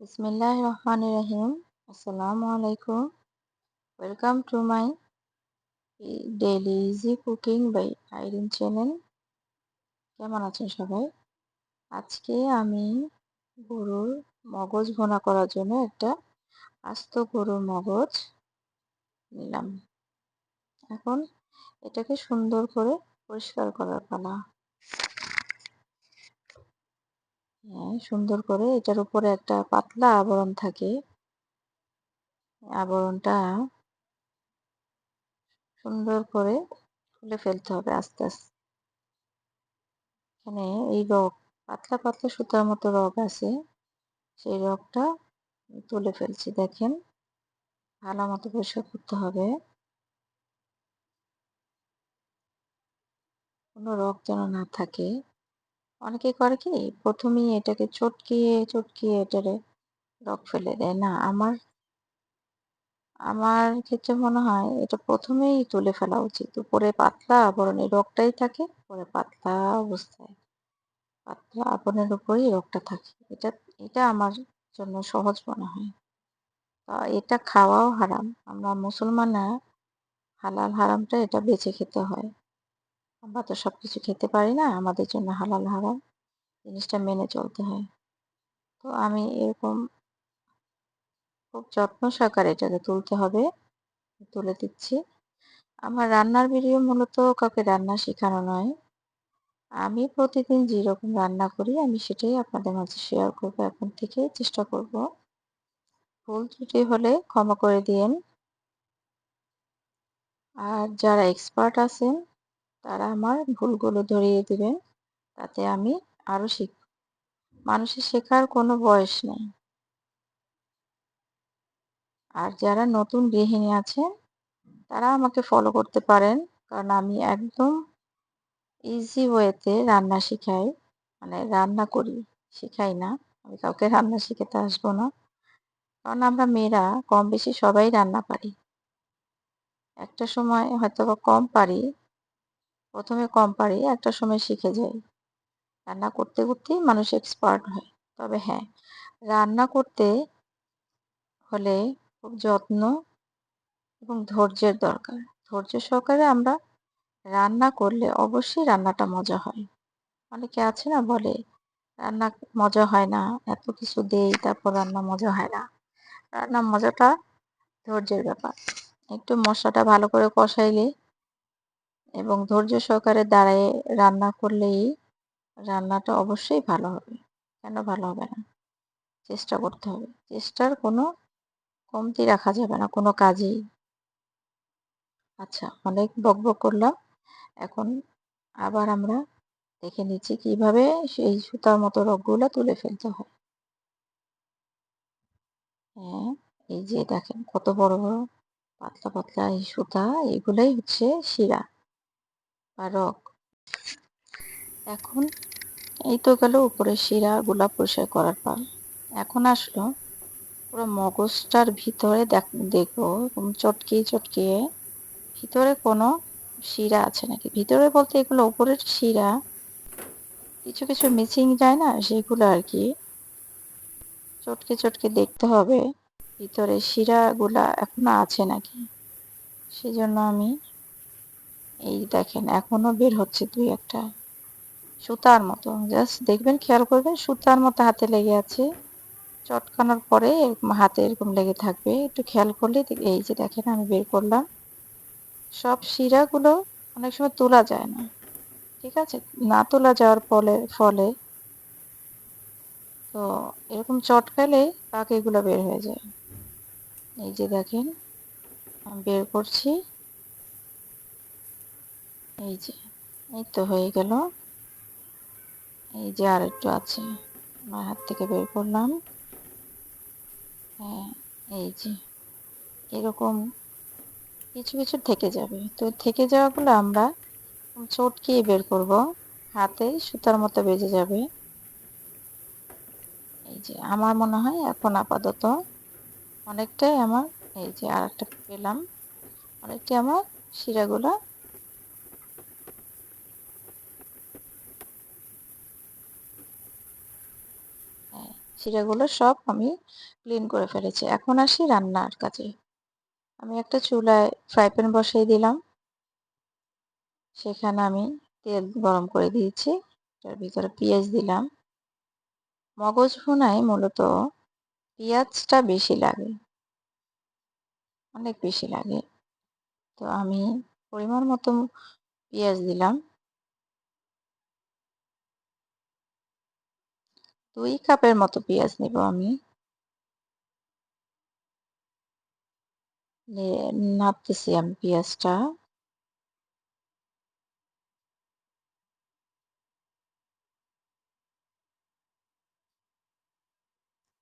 Bismillahirrahmanirrahim. Assalamualaikum. Welcome to my daily easy cooking by Irene channel. কেমন আছেন সবাই? আজকে আমি গরুর মগজ ভুনা করার জন্য একটা আস্ত গরুর মগজ নিলাম। এখন এটাকে সুন্দর করে পরিষ্কার করার পালা। সুন্দর করে এটার উপরে একটা পাতলা আবরণ থাকে। আবরণটা সুন্দর করে তুলে ফেলতে হবে আস্তে আস্তে। এখানে এই রগ পাতলা পাতলা সুতার মতো রগ আছে, সেই রগটা তুলে ফেলছি। দেখেন, ভালো মতো পরিষ্কার করতে হবে, কোনো রগ যেন না থাকে। অনেকে করে কি, প্রথমেই এটাকে চটকিয়ে চটকিয়ে এটারে রগ ফেলে দেয়। না, আমার আমার ক্ষেত্রে মনে হয় এটা প্রথমেই তুলে ফেলা উচিত। উপরে পাতলা আবরণের রগটাই থাকে, পরে পাতলা অবস্থায় পাতলা আবরণের উপরেই রগটা থাকে। এটা এটা আমার জন্য সহজ মনে হয়। এটা খাওয়াও হারাম। আমরা মুসলমানরা হালাল হারামটা এটা বেছে খেতে হয়। আমরা তো সবকিছু খেতে পারি না, আমাদের জন্য হালাল হারাম জিনিসটা মেনে চলতে হয়। তো আমি এরকম খুব যত্ন সহকারে এটাকে তুলতে হবে, তুলে দিচ্ছি। আমার রান্নার ভিডিও মূলত কাউকে রান্না শেখানো নয়। আমি প্রতিদিন যেরকম রান্না করি আমি সেটাই আপনাদের মাঝে শেয়ার করবো। এখন থেকে চেষ্টা করব। ভুল ত্রুটি হলে ক্ষমা করে দিয়েন। আর যারা এক্সপার্ট আছেন তারা আমার ভুলগুলো ধরিয়ে দিবেন, তাতে আমি আরো শিখব। মানুষের শেখার কোনো বয়স নেই। আর যারা নতুন গৃহিণী আছেন তারা আমাকে ফলো করতে পারেন, কারণ আমি একদম ইজি ওয়েতে রান্না শিখাই। মানে রান্না করি, শিখাই না। আমি কাউকে রান্না শিখাতে আসবো না, কারণ আমরা মেয়েরা কম বেশি সবাই রান্না পারি। একটা সময় হয়তো বা কম পারি, প্রথমে কম পারি, একটা সময় শিখে যাই। রান্না করতে করতেই মানুষ এক্সপার্ট হয়। তবে হ্যাঁ, রান্না করতে হলে খুব যত্ন এবং ধৈর্যের দরকার। ধৈর্য সহকারে আমরা রান্না করলে অবশ্যই রান্নাটা মজা হয়। অনেকে আছে না, বলে রান্না মজা হয় না, এত কিছু দেই তারপর রান্না মজা হয় না। রান্না মজাটা ধৈর্যের ব্যাপার। একটু মশলাটা ভালো করে কষাইলে এবং ধৈর্য সহকারে দাঁড়িয়ে রান্না করলেই রান্নাটা অবশ্যই ভালো হবে। কেন ভালো হবে না? চেষ্টা করতে হবে। চেষ্টার কোনো কমতি রাখা যাবে না কোনো কাজেই। আচ্ছা, অনেক বকবক করলাম। এখন আবার আমরা দেখে নিচ্ছি কিভাবে সেই সুতার মতো রগগুলো তুলে ফেলতে হয়। হ্যাঁ, এই যে দেখেন কত বড় বড় পাতলা পাতলা এই সুতা, এগুলাই হচ্ছে শিরা বা রগ। এখন এই তো গেল উপরে শিরা গুলা পরিষ্কার করার পর। এখন আসলো পুরো মগজটার ভিতরে দেখবো চটকিয়ে চটকিয়ে ভিতরে কোনো শিরা আছে নাকি। ভিতরে বলতে এগুলো উপরের শিরা, কিছু কিছু মিসিং যায় না, সেগুলো আর কি চটকে চটকে দেখতে হবে ভিতরে শিরাগুলা এখনো আছে নাকি। সেজন্য আমি এই দেখেন এখনো বের হচ্ছে দুই একটা সুতার মতো। জাস্ট দেখবেন, খেয়াল করবেন, সুতার মতো হাতে লেগে আছে। চটকানোর পরে এরকম হাতে এরকম লেগে থাকবে। একটু খেয়াল করলে এই যে দেখেন আমি বের করলাম। সব শিরাগুলো অনেক সময় তোলা যায় না, ঠিক আছে? না তোলা যাওয়ার ফলে তো এরকম চটকালে পাখিগুলো বের হয়ে যায়। এই যে দেখেন আমি বের করছি। এই যে, এই তো হয়ে গেল। এই যে আর একটু আছে, আমার হাত থেকে বের করলাম। হ্যাঁ, এই যে এরকম কিছু কিছু থেকে যাবে। তো থেকে যাওয়াগুলো আমরা চটকিয়ে বের করব, হাতে সুতার মতো বেজে যাবে। এই যে আমার মনে হয় এখন আপাতত অনেকটাই আমার, এই যে আর একটা পেলাম, অনেকটাই আমার শিরাগুলা চিড়াগুলো সব আমি ক্লিন করে ফেলেছি। এখন আসি রান্নার কাজে। আমি একটা চুলায় ফ্রাই প্যান বসিয়ে দিলাম। সেখানে আমি তেল গরম করে দিয়েছি। তার ভিতরে পেঁয়াজ দিলাম। মগজ ভুনায় মূলত পেঁয়াজটা বেশি লাগে, অনেক বেশি লাগে। তো আমি পরিমাণ মতো পেঁয়াজ দিলাম। 2 কাপের মতো পেঁয়াজ নিব আমি। নাড়তেছি আমি পেঁয়াজটা।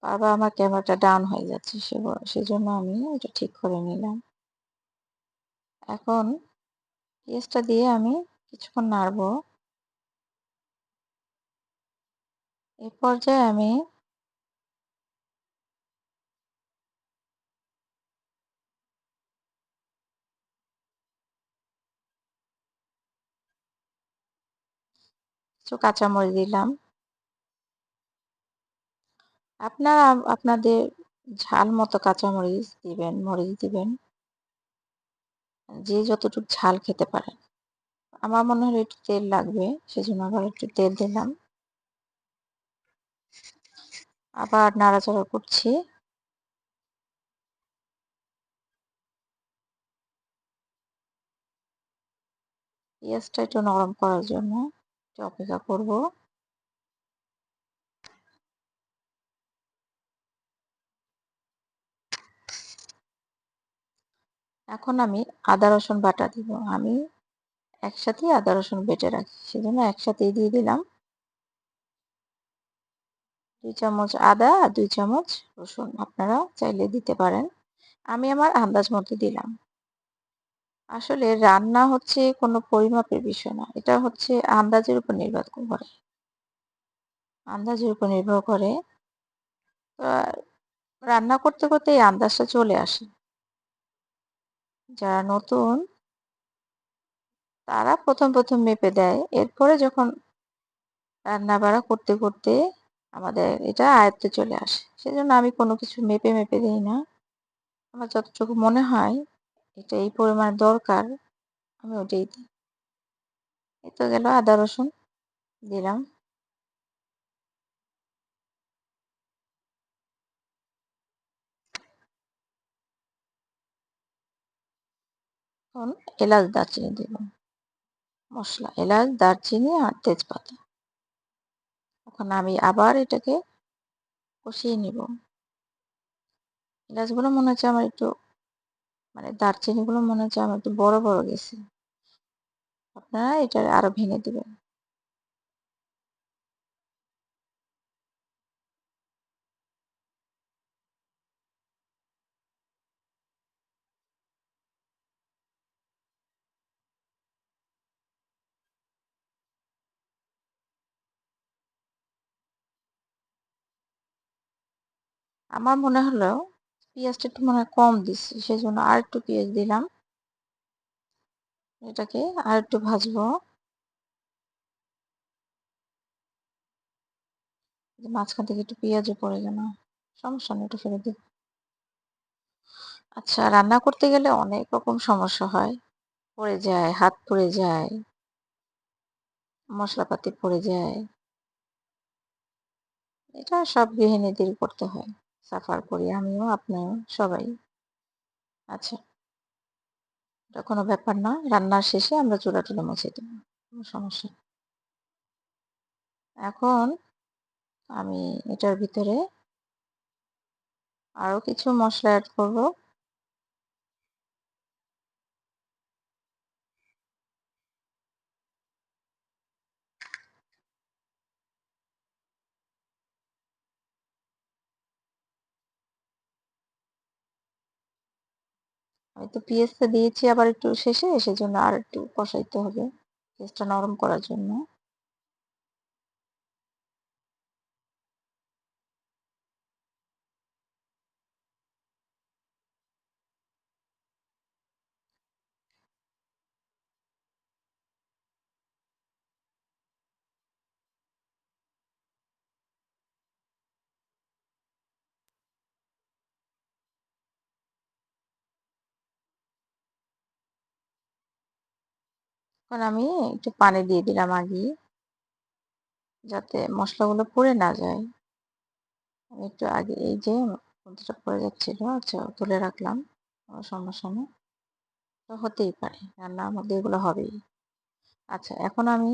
বারবার আমার ক্যামেরাটা ডাউন হয়ে যাচ্ছে, সেজন্য আমি এটা ঠিক করে নিলাম। এখন পেঁয়াজটা দিয়ে আমি কিছুক্ষণ নাড়বো। এই পর্যায়ে আমি কিছু কাঁচামরিচ দিলাম। আপনারা আপনাদের ঝাল মতো কাঁচামরিচ দিবেন, মরিচ দিবেন। যে যতটুকু ঝাল খেতে পারেন। আমার মনে হলো একটু তেল লাগবে, সেজন্য আবার একটু তেল দিলাম। আবার নাড়াচাড়া করছি। পেঁয়াজটা একটু নরম করার জন্য একটু অপেক্ষা করব। এখন আমি আদা রসুন বাটা দিব। আমি একসাথেই আদা রসুন বেটে রাখি, সেজন্য একসাথেই দিয়ে দিলাম। 2 চামচ আদা আর 2 চামচ রসুন, আপনারা চাইলে দিতে পারেন। আমি আমার আন্দাজ মতো দিলাম। আসলে রান্না হচ্ছে কোনো পরিমাপের বিষয় না। এটা হচ্ছে আন্দাজের উপর নির্ভর করে। আন্দাজের উপর নির্ভর করে। আ রান্না করতে, করতে এই আন্দাজটা চলে আসে। যারা নতুন তারা ১ম মেপে দেয়। এরপরে যখন রান্না-বাড়া করতে, করতে আমাদের এটা আয়ত্তে চলে আসে। সেজন্য আমি কোনো কিছু মেপে দেই না। আমার যতটুকু মনে হয় এটা এই পরিমাণে দরকার, আমি ওটাই দিই। এই তো গেল আদা রসুন দিলাম। এখন এলাচ, দারচিনি দিব। মসলা, এলাচ, দারচিনি আর তেজপাতা। এখন আমি আবার এটাকে কষিয়ে নিব। এলাচগুলো মনে হচ্ছে আমার একটু, মানে দারচিনিগুলো মনে হচ্ছে আমার একটু বড়, বড় গেছে। আপনারা এটা আরো ভেঙে দিবেন। আমার মনে হলো পেঁয়াজটা একটু মনে হয় কম দিচ্ছি, সেজন্য আরেকটু পেঁয়াজ দিলাম। এটাকে আরেকটু ভাজবো। মাঝখান থেকে একটু পেঁয়াজও পড়ে গেল। সমস্যা নেই, এটা ফেলে দিব। আচ্ছা, রান্না করতে গেলে অনেক রকম সমস্যা হয়। পড়ে যায়, হাত পুড়ে যায়, মশলাপাতি পড়ে যায়। এটা সব গৃহিণীদের করতে হয়। সাফার করি আমিও, আপনিও, সবাই। আচ্ছা, এটা কোনো ব্যাপার না। রান্নার শেষে আমরা চুলা-টুলা মুছে দেব। কোনো সমস্যা নেই। এখন আমি এটার ভিতরে আরো কিছু মসলা এড করব। আমি তো পেঁয়াজটা দিয়েছি আবার একটু শেষে, সেজন্য আর একটু কষাইতে হবে পেঁয়াজটা নরম করার জন্য। এখন আমি একটু পানি দিয়ে দিলাম আগেই, যাতে মশলাগুলো পুড়ে না যায়। আমি একটু আগে এই যে মধ্যটা পড়ে যাচ্ছিল, আচ্ছা তুলে রাখলাম, কোনো সমস্যা নেই। তো হতেই পারে, রান্নার মধ্যে এগুলো হবেই। আচ্ছা এখন আমি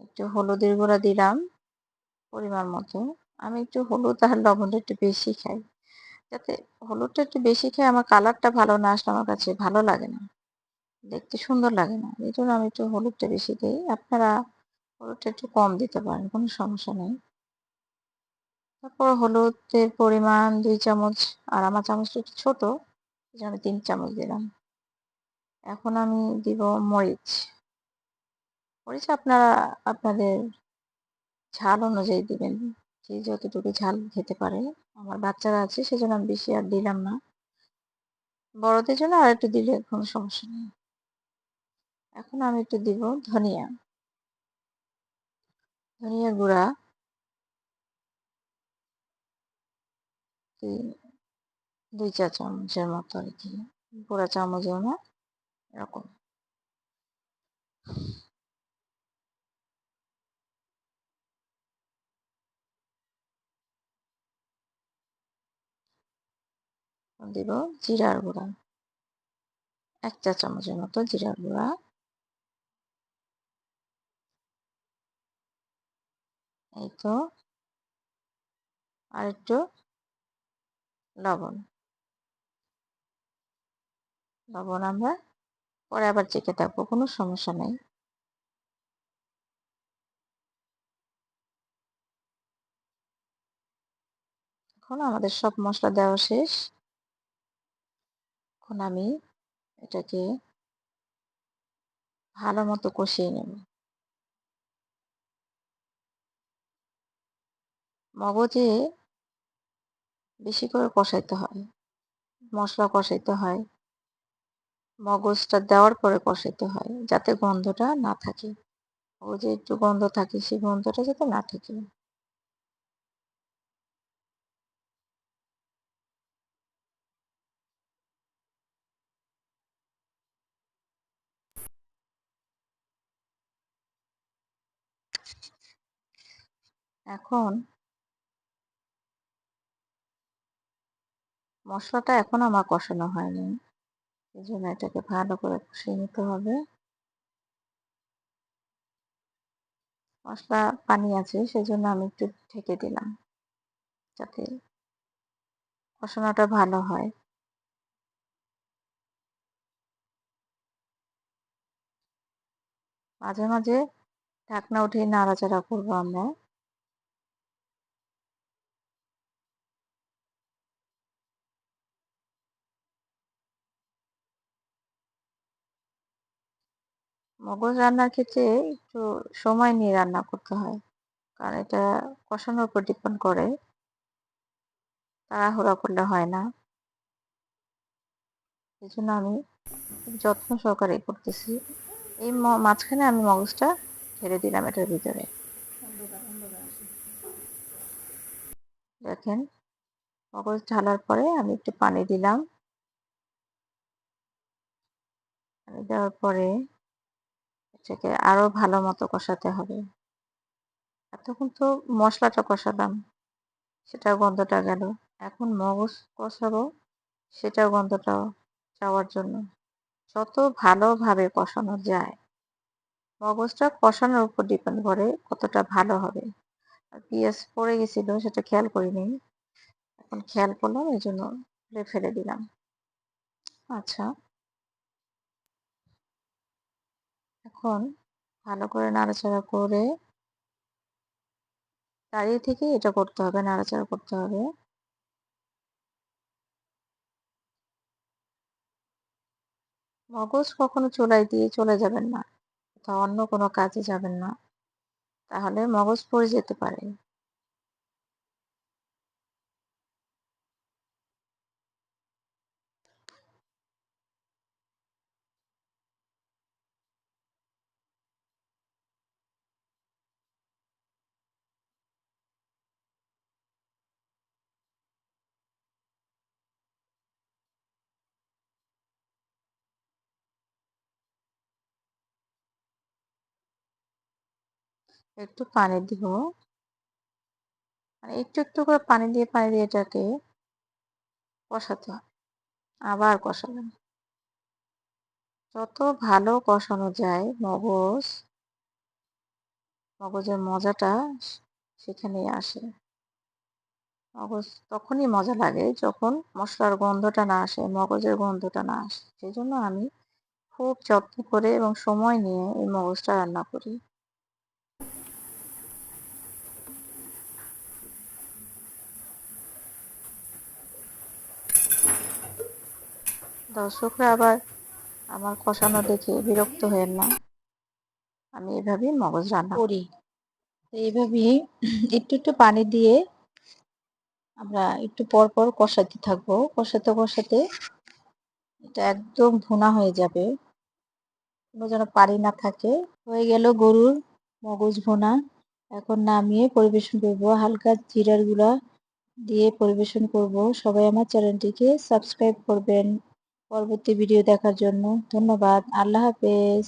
একটু হলুদের গুঁড়া দিলাম পরিমাণ মতো। আমি একটু হলুদ আর লবণটা একটু বেশি খাই। যাতে হলুদটা একটু বেশি খাই, আমার কালারটা ভালো না আসলে আমার কাছে ভালো লাগে না। দেখতে সুন্দর লাগে না। এজন্য আমি একটু হলুদটা বেশি দেই। আপনারা হলুদটা একটু কম দিতে পারেন, কোনো সমস্যা নেই। তারপর হলুদের পরিমাণ ২ চামচ, আর আমার চামচটা একটু ছোট, এজন্য ৩ চামচ দিলাম। এখন আমি দিব মরিচ। মরিচ আপনারা আপনাদের ঝাল অনুযায়ী দিবেন। যে যতটুকু ঝাল খেতে পারে। আমার বাচ্চারা আছে সেজন্য আমি বেশি আর দিলাম না। বড়দের জন্য আরেকটু দিলে কোনো সমস্যা নেই। এখন আমি একটু দিব ধনিয়া। ধনিয়ার গুঁড়া ২ চা চামচের মতো আরকি। পুরা চামচও না, এরকম। দিব জিরার গুঁড়া। ১ চা চামচের মতো জিরার গুঁড়া। এই তো। আরেকটু লবণ। লবণ আমরা পরে আবার চেখে দেখবো, কোনো সমস্যা নেই। এখন আমাদের সব মসলা দেওয়া শেষ। এখন আমি এটাকে ভালো মতো কষিয়ে নেব। মগজে বেশি করে কষাইতে হয়। মসলা কষাইতে হয়। মগজটা দেওয়ার পরে কষাইতে হয়, যাতে গন্ধটা না থাকে। ও যে একটু গন্ধ থাকে, সেই গন্ধটা যাতে না থাকে। এখন মসলাটা এখনো আমার কষানো হয়নি। এজন্য এটাকে ভালো করে কষিয়ে নিতে হবে। মসলা পানি আছে সেজন্য আমি একটু ঢেকে দিলাম, যাতে কষানোটা ভালো হয়। মাঝে মাঝে ঢাকনা উঠিয়ে নাড়াচাড়া করবো আমরা। মগজ রান্নার ক্ষেত্রে একটু সময় নিয়ে রান্না করতে হয়, কারণ এটা কষানোর উপর ডিপেন্ড করে। তাড়াহুড়া করলে হয় না। এজন্য আমি খুব যত্ন সহকারে করতেছি। এই মাঝখানে আমি মগজটা ঢেলে দিলাম এটার ভিতরে। দেখেন, মগজ ঢালার পরে আমি একটু পানি দিলাম। পানি দেওয়ার পরে এটাকে আরো ভালো মতো কষাতে হবে। এতক্ষণ তো মশলাটা কষালাম, সেটার গন্ধটা গেল। এখন মগজ কষাবো, সেটার গন্ধটাও যাওয়ার জন্য। যত ভালোভাবে কষানো যায়, মগজটা কষানোর উপর ডিপেন্ড করে কতটা ভালো হবে। আর পেঁয়াজ পড়ে গেছিল, সেটা খেয়াল করিনি। এখন খেয়াল করলাম, এই জন্য তুলে ফেলে দিলাম। আচ্ছা, এখন ভালো করে নাড়াচাড়া করে, দাঁড়িয়ে থেকে এটা করতে হবে, নাড়াচাড়া করতে হবে। মগজ কখনো চুলায় দিয়ে চলে যাবেন না, কোথাও অন্য কোনো কাজে যাবেন না, তাহলে মগজ পড়ে যেতে পারে। একটু পানি দিব, মানে একটু একটু করে পানি দিয়ে এটাকে কষাতে হবে। আবার কষালাম। যত ভালো কষানো যায় মগজের মজাটা সেখানেই আসে। মগজ তখনই মজা লাগে যখন মশলার গন্ধটা না আসে, মগজের গন্ধটা না আসে। সেজন্য আমি খুব যত্ন করে এবং সময় নিয়ে এই মগজটা রান্না করি। দর্শকরা আবার আমার কষানো দেখে বিরক্ত হয়েন না। আমি এভাবেই মগজ রান্না করি। এইভাবেই একটু একটু পানি দিয়ে আমরা একটু পর পর কষাতে থাকবো। কষাতে কষাতে এটা একদম ভুনা হয়ে যাবে, কোনো যেন পানি না থাকে। হয়ে গেল গরুর মগজ ভুনা। এখন নামিয়ে পরিবেশন করব, হালকা জিরার গুঁড়া দিয়ে পরিবেশন করব। সবাই আমার চ্যানেলটিকে সাবস্ক্রাইব করবেন পরবর্তী ভিডিও দেখার জন্য। ধন্যবাদ। আল্লাহ হাফেজ।